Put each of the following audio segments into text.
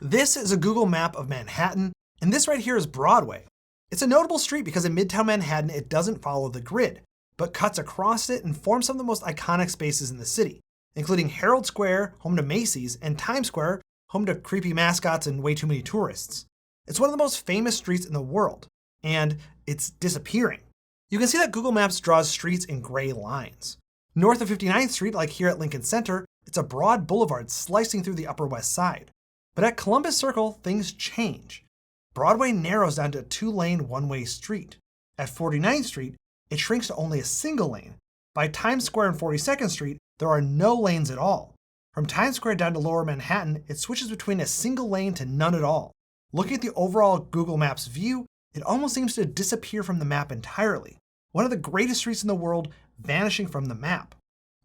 This is a Google map of Manhattan, and this right here is Broadway. It's a notable street because in Midtown Manhattan, it doesn't follow the grid, but cuts across it and forms some of the most iconic spaces in the city, including Herald Square, home to Macy's, and Times Square, home to creepy mascots and way too many tourists. It's one of the most famous streets in the world, and it's disappearing. You can see that Google Maps draws streets in gray lines. North of 59th Street, like here at Lincoln Center, it's a broad boulevard slicing through the Upper West Side. But at Columbus Circle, things change. Broadway narrows down to a 2-lane, one-way street. At 49th Street, it shrinks to only a single lane. By Times Square and 42nd Street, there are no lanes at all. From Times Square down to Lower Manhattan, it switches between a single lane to none at all. Looking at the overall Google Maps view, it almost seems to disappear from the map entirely. One of the greatest streets in the world vanishing from the map.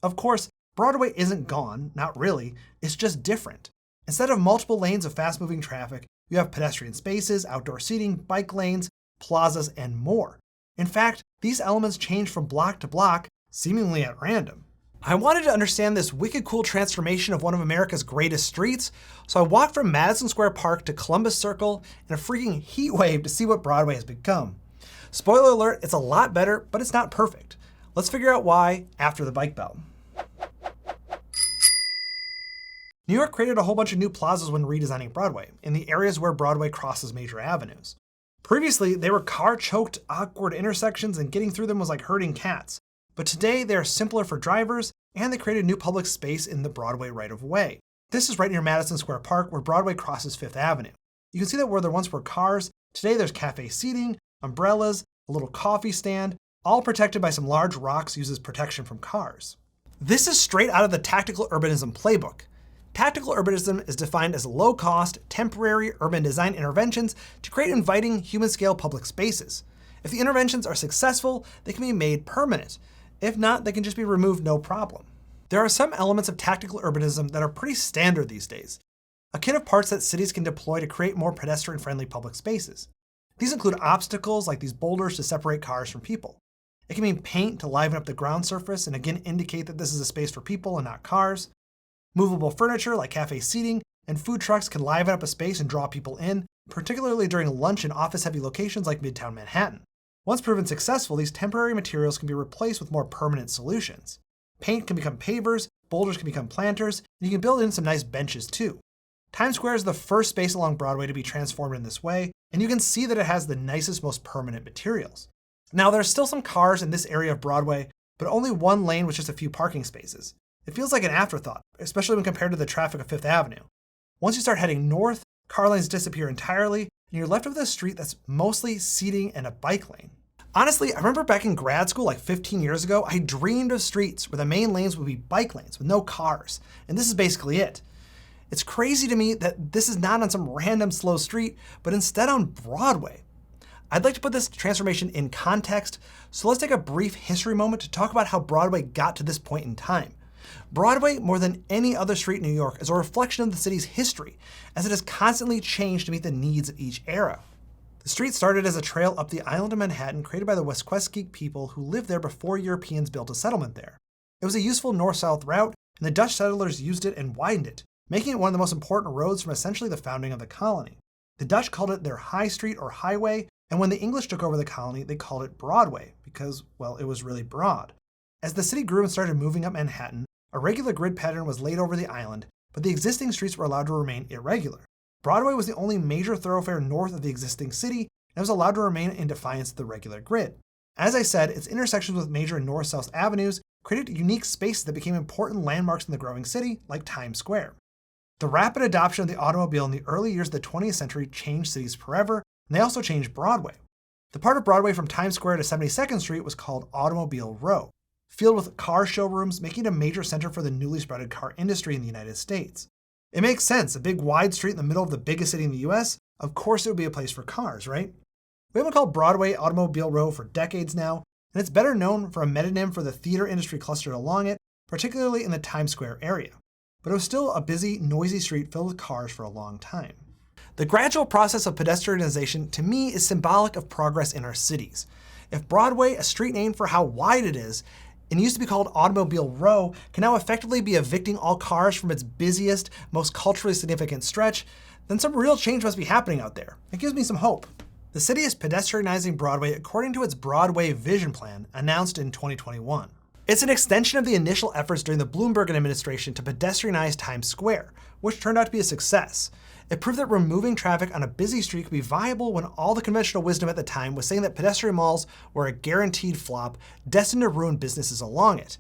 Of course, Broadway isn't gone, not really, it's just different. Instead of multiple lanes of fast-moving traffic, you have pedestrian spaces, outdoor seating, bike lanes, plazas, and more. In fact, these elements change from block to block, seemingly at random. I wanted to understand this wicked cool transformation of one of America's greatest streets, so I walked from Madison Square Park to Columbus Circle in a freaking heat wave to see what Broadway has become. Spoiler alert, it's a lot better, but it's not perfect. Let's figure out why after the bike bell. New York created a whole bunch of new plazas when redesigning Broadway, in the areas where Broadway crosses major avenues. Previously, they were car-choked, awkward intersections, and getting through them was like herding cats. But today, they are simpler for drivers, and they created new public space in the Broadway right-of-way. This is right near Madison Square Park, where Broadway crosses Fifth Avenue. You can see that where there once were cars, today there's cafe seating, umbrellas, a little coffee stand, all protected by some large rocks used as protection from cars. This is straight out of the Tactical Urbanism playbook. Tactical urbanism is defined as low-cost, temporary urban design interventions to create inviting, human-scale public spaces. If the interventions are successful, they can be made permanent. If not, they can just be removed no problem. There are some elements of tactical urbanism that are pretty standard these days, a kit of parts that cities can deploy to create more pedestrian-friendly public spaces. These include obstacles like these boulders to separate cars from people. It can mean paint to liven up the ground surface and again indicate that this is a space for people and not cars. Movable furniture like cafe seating and food trucks can liven up a space and draw people in, particularly during lunch and office-heavy locations like Midtown Manhattan. Once proven successful, these temporary materials can be replaced with more permanent solutions. Paint can become pavers, boulders can become planters, and you can build in some nice benches too. Times Square is the first space along Broadway to be transformed in this way, and you can see that it has the nicest, most permanent materials. Now, there's still some cars in this area of Broadway, but only one lane with just a few parking spaces. It feels like an afterthought, especially when compared to the traffic of Fifth Avenue. Once you start heading north, car lanes disappear entirely, and you're left with a street that's mostly seating and a bike lane. Honestly, I remember back in grad school like 15 years ago, I dreamed of streets where the main lanes would be bike lanes with no cars, and this is basically it. It's crazy to me that this is not on some random slow street, but instead on Broadway. I'd like to put this transformation in context, so let's take a brief history moment to talk about how Broadway got to this point in time. Broadway, more than any other street in New York, is a reflection of the city's history, as it has constantly changed to meet the needs of each era. The street started as a trail up the island of Manhattan created by the Wesquesquik people who lived there before Europeans built a settlement there. It was a useful north-south route, and the Dutch settlers used it and widened it, making it one of the most important roads from essentially the founding of the colony. The Dutch called it their High Street or Highway, and when the English took over the colony, they called it Broadway, because, well, it was really broad. As the city grew and started moving up Manhattan, a regular grid pattern was laid over the island, but the existing streets were allowed to remain irregular. Broadway was the only major thoroughfare north of the existing city, and it was allowed to remain in defiance of the regular grid. As I said, its intersections with major north-south avenues created unique spaces that became important landmarks in the growing city, like Times Square. The rapid adoption of the automobile in the early years of the 20th century changed cities forever, and they also changed Broadway. The part of Broadway from Times Square to 72nd Street was called Automobile Row, filled with car showrooms, making it a major center for the newly sprouted car industry in the United States. It makes sense, a big wide street in the middle of the biggest city in the US, of course it would be a place for cars, right? We haven't called Broadway Automobile Row for decades now, and it's better known for a metonym for the theater industry clustered along it, particularly in the Times Square area. But it was still a busy, noisy street filled with cars for a long time. The gradual process of pedestrianization, to me, is symbolic of progress in our cities. If Broadway, a street named for how wide it is, and used to be called Automobile Row, can now effectively be evicting all cars from its busiest, most culturally significant stretch, then some real change must be happening out there. It gives me some hope. The city is pedestrianizing Broadway according to its Broadway vision plan announced in 2021. It's an extension of the initial efforts during the Bloomberg administration to pedestrianize Times Square, which turned out to be a success. It proved that removing traffic on a busy street could be viable when all the conventional wisdom at the time was saying that pedestrian malls were a guaranteed flop, destined to ruin businesses along it.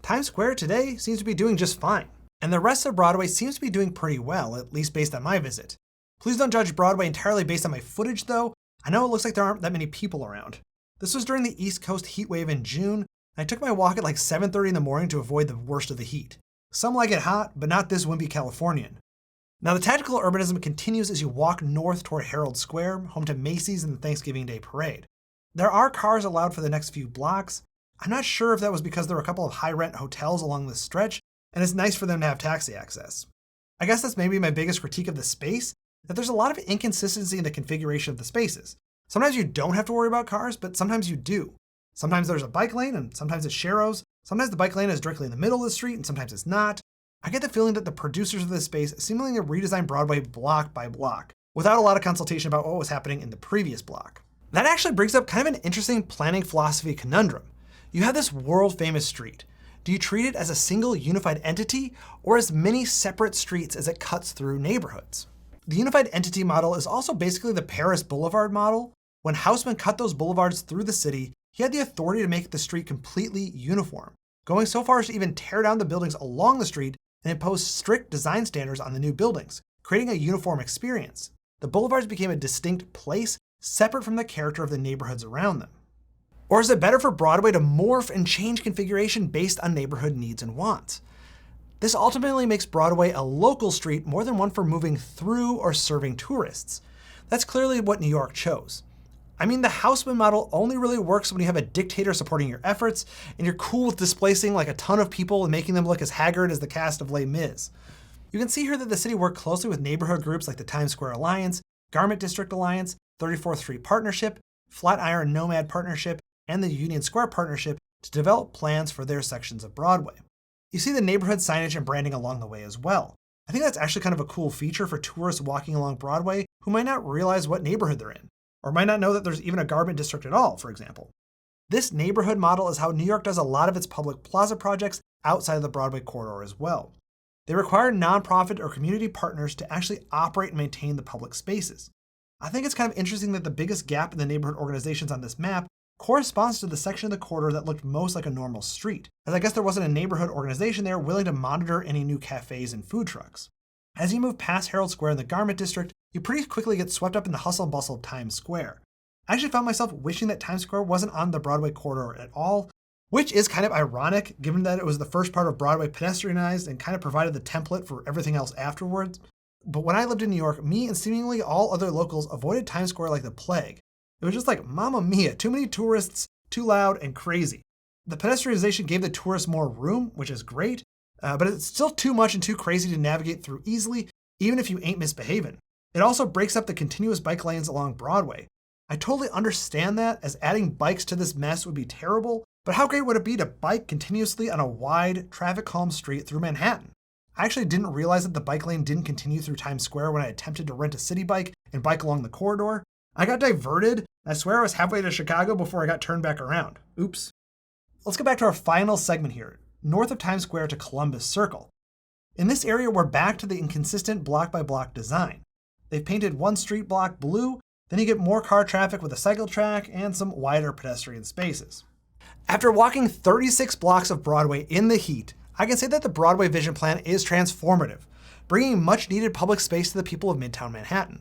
Times Square today seems to be doing just fine. And the rest of Broadway seems to be doing pretty well, at least based on my visit. Please don't judge Broadway entirely based on my footage though. I know it looks like there aren't that many people around. This was during the East Coast heat wave in June, and I took my walk at like 7:30 in the morning to avoid the worst of the heat. Some like it hot, but not this wimpy Californian. Now the tactical urbanism continues as you walk north toward Herald Square, home to Macy's and the Thanksgiving Day Parade. There are cars allowed for the next few blocks. I'm not sure if that was because there were a couple of high-rent hotels along this stretch, and it's nice for them to have taxi access. I guess that's maybe my biggest critique of the space, that there's a lot of inconsistency in the configuration of the spaces. Sometimes you don't have to worry about cars, but sometimes you do. Sometimes there's a bike lane and sometimes it's sharrows. Sometimes the bike lane is directly in the middle of the street and sometimes it's not. I get the feeling that the producers of this space seemingly redesigned Broadway block by block, without a lot of consultation about what was happening in the previous block. That actually brings up kind of an interesting planning philosophy conundrum. You have this world-famous street. Do you treat it as a single unified entity or as many separate streets as it cuts through neighborhoods? The unified entity model is also basically the Paris Boulevard model. When Haussmann cut those boulevards through the city, he had the authority to make the street completely uniform, going so far as to even tear down the buildings along the street and impose strict design standards on the new buildings, creating a uniform experience. The boulevards became a distinct place, separate from the character of the neighborhoods around them. Or is it better for Broadway to morph and change configuration based on neighborhood needs and wants? This ultimately makes Broadway a local street more than one for moving through or serving tourists. That's clearly what New York chose. I mean, the Haussmann model only really works when you have a dictator supporting your efforts and you're cool with displacing like a ton of people and making them look as haggard as the cast of Les Mis. You can see here that the city worked closely with neighborhood groups like the Times Square Alliance, Garment District Alliance, 34th Street Partnership, Flatiron Nomad Partnership, and the Union Square Partnership to develop plans for their sections of Broadway. You see the neighborhood signage and branding along the way as well. I think that's actually kind of a cool feature for tourists walking along Broadway who might not realize what neighborhood they're in, or might not know that there's even a garment district at all, for example. This neighborhood model is how New York does a lot of its public plaza projects outside of the Broadway corridor as well. They require nonprofit or community partners to actually operate and maintain the public spaces. I think it's kind of interesting that the biggest gap in the neighborhood organizations on this map corresponds to the section of the corridor that looked most like a normal street, as I guess there wasn't a neighborhood organization there willing to monitor any new cafes and food trucks. As you move past Herald Square in the Garment District, you pretty quickly get swept up in the hustle and bustle of Times Square. I actually found myself wishing that Times Square wasn't on the Broadway corridor at all, which is kind of ironic given that it was the first part of Broadway pedestrianized and kind of provided the template for everything else afterwards. But when I lived in New York, me and seemingly all other locals avoided Times Square like the plague. It was just like, mamma mia, too many tourists, too loud and crazy. The pedestrianization gave the tourists more room, which is great, but it's still too much and too crazy to navigate through easily, even if you ain't misbehaving. It also breaks up the continuous bike lanes along Broadway. I totally understand that, as adding bikes to this mess would be terrible, but how great would it be to bike continuously on a wide, traffic-calm street through Manhattan? I actually didn't realize that the bike lane didn't continue through Times Square when I attempted to rent a city bike and bike along the corridor. I got diverted. I swear I was halfway to Chicago before I got turned back around. Oops. Let's go back to our final segment here, north of Times Square to Columbus Circle. In this area, we're back to the inconsistent block-by-block design. They've painted one street block blue, then you get more car traffic with a cycle track and some wider pedestrian spaces. After walking 36 blocks of Broadway in the heat, I can say that the Broadway vision plan is transformative, bringing much-needed public space to the people of Midtown Manhattan.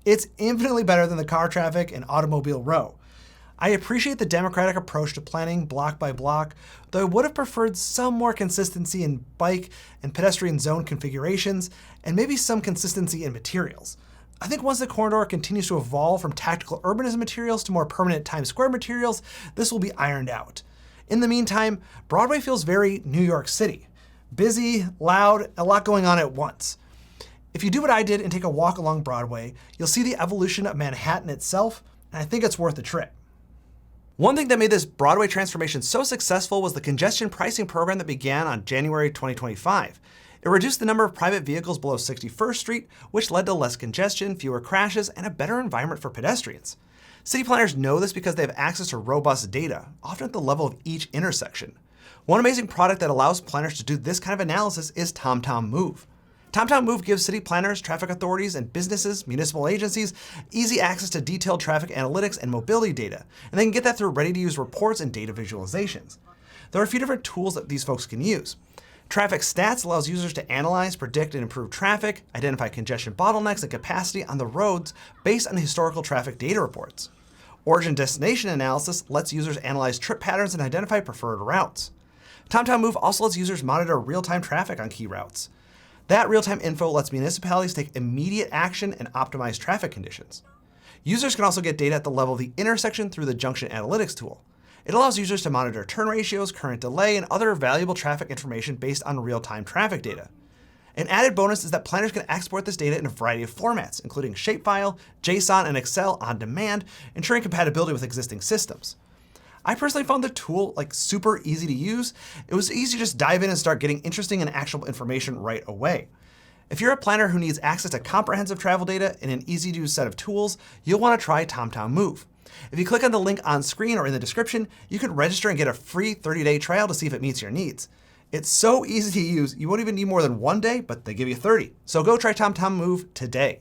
It's infinitely better than the car traffic and Automobile Row. I appreciate the democratic approach to planning block by block, though I would have preferred some more consistency in bike and pedestrian zone configurations, and maybe some consistency in materials. I think once the corridor continues to evolve from tactical urbanism materials to more permanent Times Square materials, this will be ironed out. In the meantime, Broadway feels very New York City. Busy, loud, a lot going on at once. If you do what I did and take a walk along Broadway, you'll see the evolution of Manhattan itself, and I think it's worth the trip. One thing that made this Broadway transformation so successful was the congestion pricing program that began on January 2025. It It reduced the number of private vehicles below 61st Street, which led to less congestion, fewer crashes, and a better environment for pedestrians. City planners know this because they have access to robust data, often at the level of each intersection. One amazing product that allows planners to do this kind of analysis is TomTom Move. TomTom Move gives city planners, traffic authorities, and businesses, municipal agencies, easy access to detailed traffic analytics and mobility data, and they can get that through ready-to-use reports and data visualizations. There are a few different tools that these folks can use. Traffic Stats allows users to analyze, predict, and improve traffic, identify congestion bottlenecks and capacity on the roads based on historical traffic data reports. Origin Destination Analysis lets users analyze trip patterns and identify preferred routes. TomTom Move also lets users monitor real-time traffic on key routes. That real-time info lets municipalities take immediate action and optimize traffic conditions. Users can also get data at the level of the intersection through the Junction Analytics tool. It allows users to monitor turn ratios, current delay, and other valuable traffic information based on real-time traffic data. An added bonus is that planners can export this data in a variety of formats, including shapefile, JSON, and Excel on demand, ensuring compatibility with existing systems. I personally found the tool super easy to use. It was easy to just dive in and start getting interesting and actionable information right away. If you're a planner who needs access to comprehensive travel data in an easy-to-use set of tools, you'll want to try TomTom Move. If you click on the link on screen or in the description, you can register and get a free 30-day trial to see if it meets your needs. It's so easy to use, you won't even need more than 1 day, but they give you 30. So go try TomTom Move today.